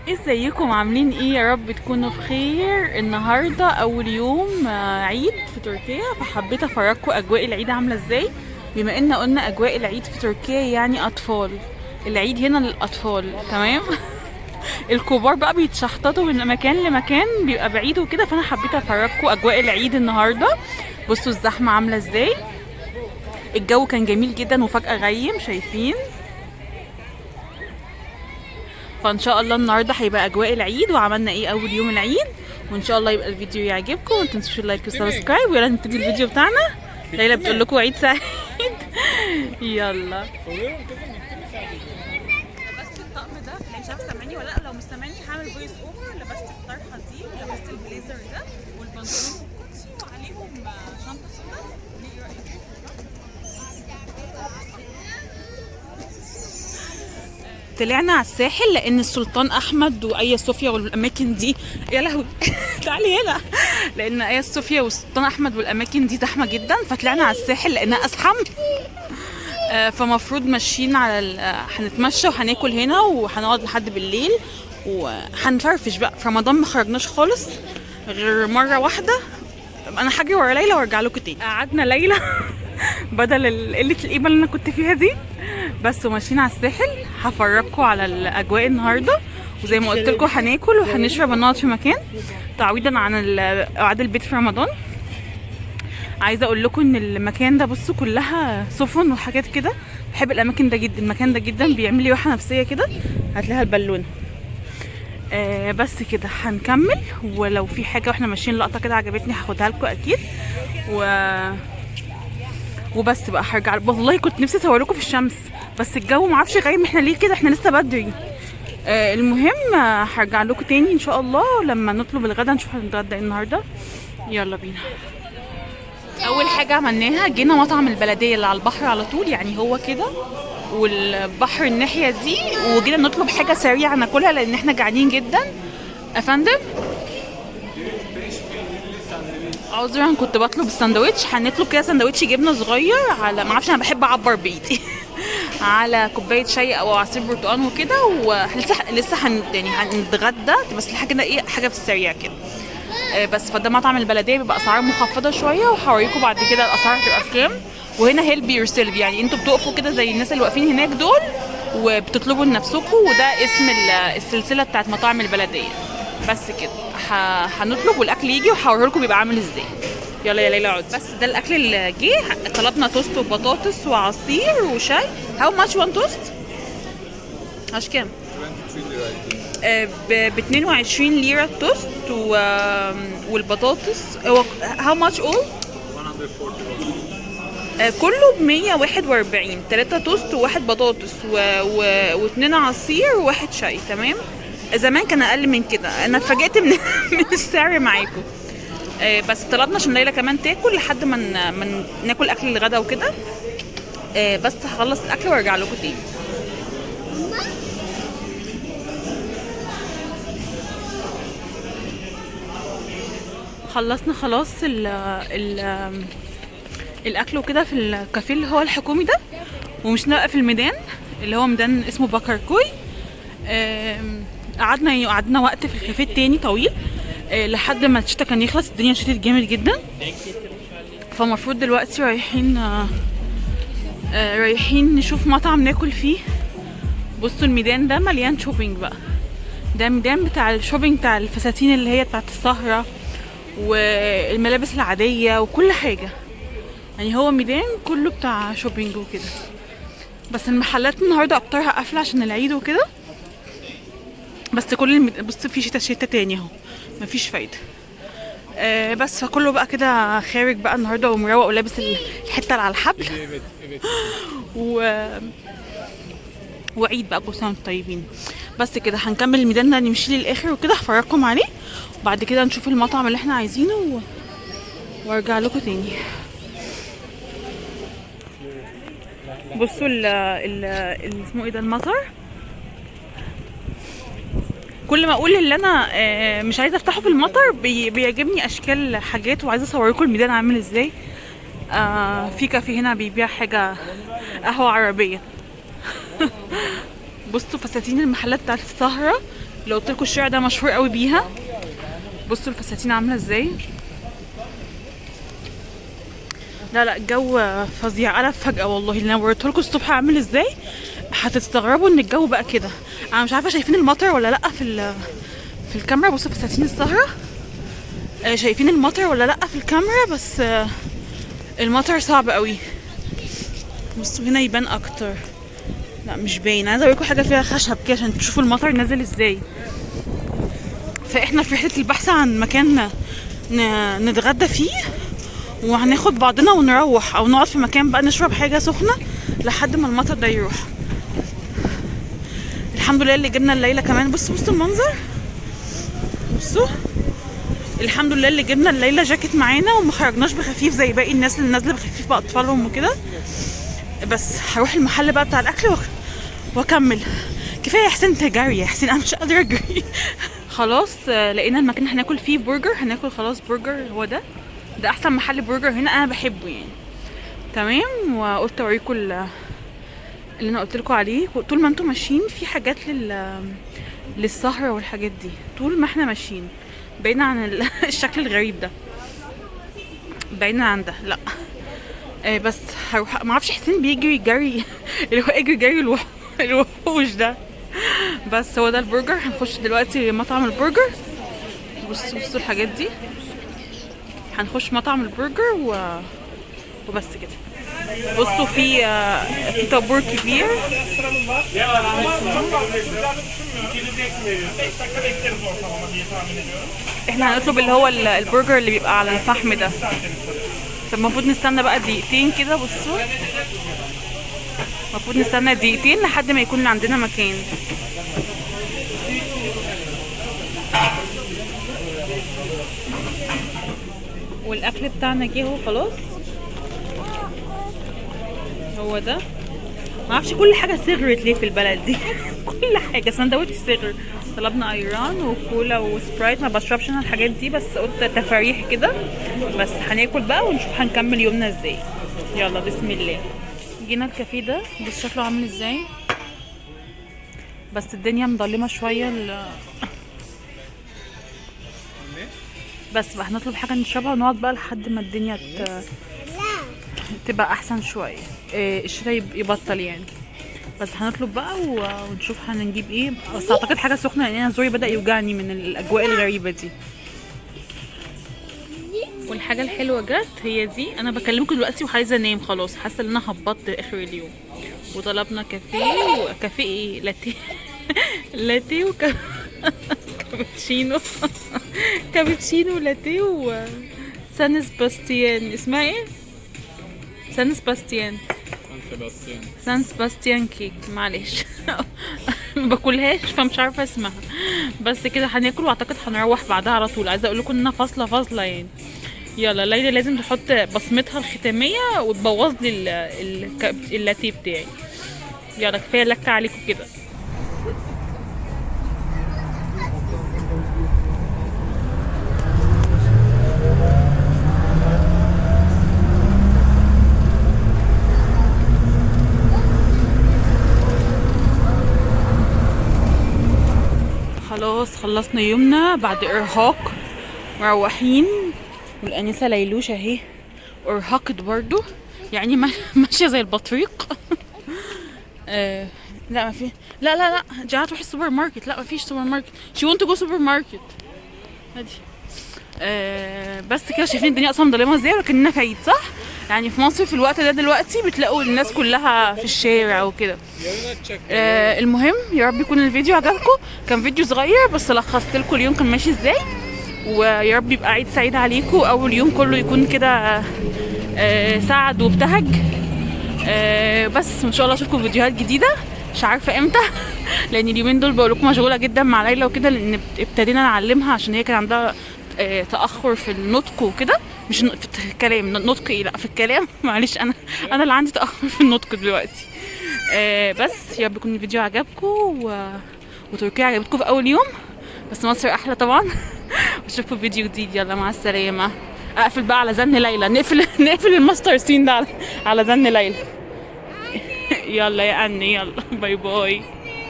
ازيكم عاملين ايه؟ يا رب تكونوا بخير. النهارده اول يوم عيد في تركيا، فحبيت افرجكم اجواء العيد عامله ازاي. بما ان قلنا اجواء العيد في تركيا يعني اطفال، العيد هنا للاطفال تمام. الكبار بقى بيتشحططوا من مكان لمكان، بيبقى بعيد وكده، فانا حبيت افرجكم اجواء العيد النهارده. بصوا الزحمه عامله ازاي. الجو كان جميل جدا وفجاه غيم، شايفين؟ فان شاء الله النهارده هيبقى اجواء العيد وعملنا ايه اول يوم العيد، وان شاء الله يبقى الفيديو يعجبكم. وما تنسوش اللايك والسبسكرايب، ويلا نبتدي الفيديو بتاعنا. ليلى بتقول لكم عيد سعيد. يلا. لبست الطقم ده، مش عارفه سامعني ولا لا. لو مش سامعني هعمل فويس اوفر. لبست الطرحه دي ولبست البليزر ده والبنطلون الكوتشي وعليهم شنطه سودا. ايه رايك؟ طلعنا على الساحل لان السلطان احمد وايا صوفيا والاماكن دي، يا لهوي. تعالي هنا. لان ايا صوفيا والسلطان احمد والاماكن دي زحمه جدا، فطلعنا على الساحل لانها ازحم. فمفروض ماشيين على هنتمشى وهناكل هنا وهنقعد لحد بالليل وهنفرفش بقى. في رمضان ما خرجناش خالص غير مره واحده. انا هجري ورا ليلى وارجع لكم تاني. قعدنا ليلى بدل قله القيمه اللي انا كنت فيها دي. بس وماشيين على الساحل. هفرجكم على الاجواء النهارده، وزي ما قلت لكم هناكل وهنشرب ونقعد في مكان تعويضا عن قعد البيت في رمضان. عايزه اقول لكم ان المكان ده بصوا كلها سفن وحاجات كده. بحب الاماكن ده جدا، المكان ده جدا بيعمل لي راحه نفسيه كده. هتلاقيها البالونه. بس كده هنكمل، ولو في حاجه واحنا ماشيين لقطه كده عجبتني هاخدها لكم اكيد. وبس بقى هرجع. والله كنت نفسي اصور لكم في الشمس، بس الجو معرفش غايم. احنا ليه كده؟ احنا لسه بدري. المهم هرجع لكم تاني ان شاء الله لما نطلب الغدا، نشوف هنتغدى ايه النهارده. يلا بينا. اول حاجه عملناها جينا مطعم البلديه اللي على البحر على طول، يعني هو كده والبحر الناحيه دي، وجينا نطلب حاجه سريعه ناكلها لان احنا جعانين جدا. افندم عذرا، كنت بطلب الساندوتش. هنطلب كده ساندوتش جبنه صغير، على ما اعرفش، انا بحب اعبر بايدي. على كوبايه شاي او عصير برتقال وكده. ولسه يعني هنتغدى، بس الحاجه كده ايه، حاجه في السريع كده. بس فده مطعم البلديه بيبقى اسعار مخفضه شويه، وهوريكم بعد كده الاسعار هتبقى بكام. وهنا هيلب يور سيلف، يعني انتوا بتقفوا كده زي الناس اللي واقفين هناك دول وبتطلبوا لنفسكم، وده اسم السلسله بتاعت مطاعم البلديه. بس كده هنطلب والاكل يجي وهوريه لكم بيبقى عامل ازاي. يلا يا ليلى اقعد. بس ده الاكل اللي جه. طلبنا توست وبطاطس وعصير وشاي. هاو ماتش وان توست؟ عاش كام؟ ب 22 ليره التوست والبطاطس. هاو ماتش اول؟ كله ب 141. 3 توست وواحد بطاطس واثنين عصير وواحد شاي. تمام. زمان كان اقل من كده، انا اتفاجئت من من السعر معاكم. بس طلبنا عشان ليلى كمان تاكل لحد ما ناكل اكل الغدا وكده. بس هخلص الاكل وارجع لكم تاني. خلصنا خلاص الاكل وكده في الكافيه اللي هو الحكومي ده، ومش بقى في الميدان اللي هو ميدان اسمه بكركوي. قعدنا وقت في الكافيه التاني طويل لحد ما الشتا كان يخلص. الدنيا شتت جامد جدا، فالمفروض دلوقتي رايحين نشوف مطعم ناكل فيه. بصوا الميدان ده مليان شوبينج بقى. ده ميدان بتاع الشوبينج، بتاع الفساتين اللي هي بتاعت السهرة والملابس العادية وكل حاجة. يعني هو ميدان كله بتاع شوبينج وكده. بس المحلات النهارده اكترها قافله عشان العيد وكده. بس بص في شتا تاني اهو، مفيش فايده. بس فكله بقى كده خارج بقى النهارده ومروق ولابس الحته اللي على الحبل. وعيد بقى، كل سنه وانتم طيبين. بس كده هنكمل الميدان ده، نمشي للاخر وكده هفرجكم عليه، وبعد كده نشوف المطعم اللي احنا عايزينه وارجع لكم تاني. بصوا اسمه ايه ده، المطر. كل ما اقول اللي انا مش عايزه افتحه في المطر بيعجبني اشكال حاجات، وعايزه اصور لكم الميدان عامل ازاي. في كافيه هنا بيبيع حاجه، قهوه عربيه. بصوا فساتين المحلات بتاعت السهره لو قلت لكم الشارع ده مشهور قوي بيها. بصوا الفساتين عامله ازاي. لا الجو فظيع، قلب فجأة والله. اللي انا وريته لكم الصبح عامل ازاي هتستغربوا ان الجو بقى كده. انا مش عارفه شايفين المطر ولا لا في الكاميرا. بصوا فساتين السهره، شايفين المطر ولا لا في الكاميرا؟ بس المطر صعب قوي. بصوا هنا يبان اكتر. لا مش باين. عايزه اوريكم حاجه فيها خشب كده عشان تشوفوا المطر نازل ازاي. فاحنا في رحله البحث عن مكان نتغدى فيه، وهناخد بعضنا ونروح او نقعد في مكان بقى نشرب حاجه سخنه لحد ما المطر ده يروح. الحمد لله اللي جبنا الليله كمان. بصوا المنظر. بصوا الحمد لله اللي جبنا الليله جاكيت معانا وما خرجناش بخفيف زي باقي الناس اللي نازله بخفيف باطفالهم وكده. بس هروح المحل بقى بتاع الاكل واكمل. كفايه يا حسين تجري يا حسين، انا مش قادره اجري. خلاص لقينا المكان هناكل فيه برجر. هناكل خلاص برجر. هو ده احسن محل برجر هنا، انا بحبه يعني. تمام. وقلت اوريكم اللي انا قلت لكم عليه. طول ما انتم ماشيين في حاجات للسهره والحاجات دي. طول ما احنا ماشيين بعيدا عن الشكل الغريب ده، بعيدا عن ده. لا بس هروح. ما اعرفش حسين بيجري جري اللي هو اجري جري الوحوش ده. بس هو ده البرجر. هنخش دلوقتي مطعم البرجر. بصوا الحاجات دي. هنخش مطعم البرجر وبس كده. بصوا في طابور كبير. احنا هنطلب اللي هو البرجر اللي بيبقى على الفحم ده. فالمفروض نستنى بقى دقيقتين كده. بصوا المفروض نستنى دقيقتين لحد ما يكون عندنا مكان. والاكل بتاعنا جه اهو خلاص. هو ده. ما اعرفش كل حاجه صغرت ليه في البلد دي. كل حاجه سندوتش صغر. طلبنا ايران وكولا وسبرايت. ما بشربش انا الحاجات دي، بس قلت تفاريح كده. بس هناكل بقى ونشوف هنكمل يومنا ازاي. يلا بسم الله. جينا الكافيه ده. بص شكله عامل ازاي. بس الدنيا مظلمه شويه بس بقى هنطلب حاجه نشربها ونقعد بقى لحد ما الدنيا تبقى احسن شويه. الشتاء يبطل يعني. بس هنطلب بقى ونشوف هنجيب ايه. بس اعتقد حاجه سخنه لان انا زوري بدا يوجعني من الاجواء الغريبه دي. والحاجه الحلوه جت هي دي. انا بكلمكم دلوقتي وعايزه انام خلاص. حاسه ان انا هبطت اخر اليوم. وطلبنا كافيه ايه لاتيه. لاتيه كابتشينو. كابتشينو لاتيه سان سباستيان. اسمها ايه؟ سان سباستيان كيك. معلش ما باكلهاش فمش عارفه اسمها. بس كده هناكل واعتقد هنروح بعدها على طول. عايزه اقول لكم ان انا فاصله يعني. يلا ليلى لازم تحط بصمتها الختاميه وتبوظ لي اللاتيه بتاعي. يلا كفايه لك عليكم كده. خلاص خلصنا يومنا بعد ارهاق. مروحين. والانسه ليلوش اهي ارهقت برضو يعني ماشيه زي البطريق. لا ما في. لا دي هتروح السوبر ماركت. لا ما فيش سوبر ماركت. شي وانت جو سوبر ماركت. هادي. بس كده شايفين الدنيا اصلا مظلمه ازاي ولكننا في عيد صح. يعني في مصر في الوقت ده دلوقتي بتلاقوا الناس كلها في الشارع وكده. المهم يا رب يكون الفيديو عجبكم. كان فيديو صغير بس لخصت لكم اليوم كان ماشي ازاي. ويا رب يبقى عيد سعيد عليكم. اول يوم كله يكون كده سعد وابتهج. بس ان شاء الله اشوفكم فيديوهات جديده. مش عارفه امتى لان اليومين دول بقول لكم مشغوله جدا مع ليلى وكده. لان ابتدينا نعلمها عشان هي كان عندها تاخر في النطق وكده. مش في الكلام. نطق ايه؟ لا في الكلام. معلش انا اللي عندي تاخر في النطق دلوقتي. بس يا رب يكون الفيديو عجبكم وتركيا عجبتكم في اول يوم. بس مصر احلى طبعا. واشوفكم في فيديو جديد. يلا مع السلامه. اقفل بقى على زن ليلى. نقفل الماستر سين ده على زن ليلى. يلا يا اني يلا باي باي.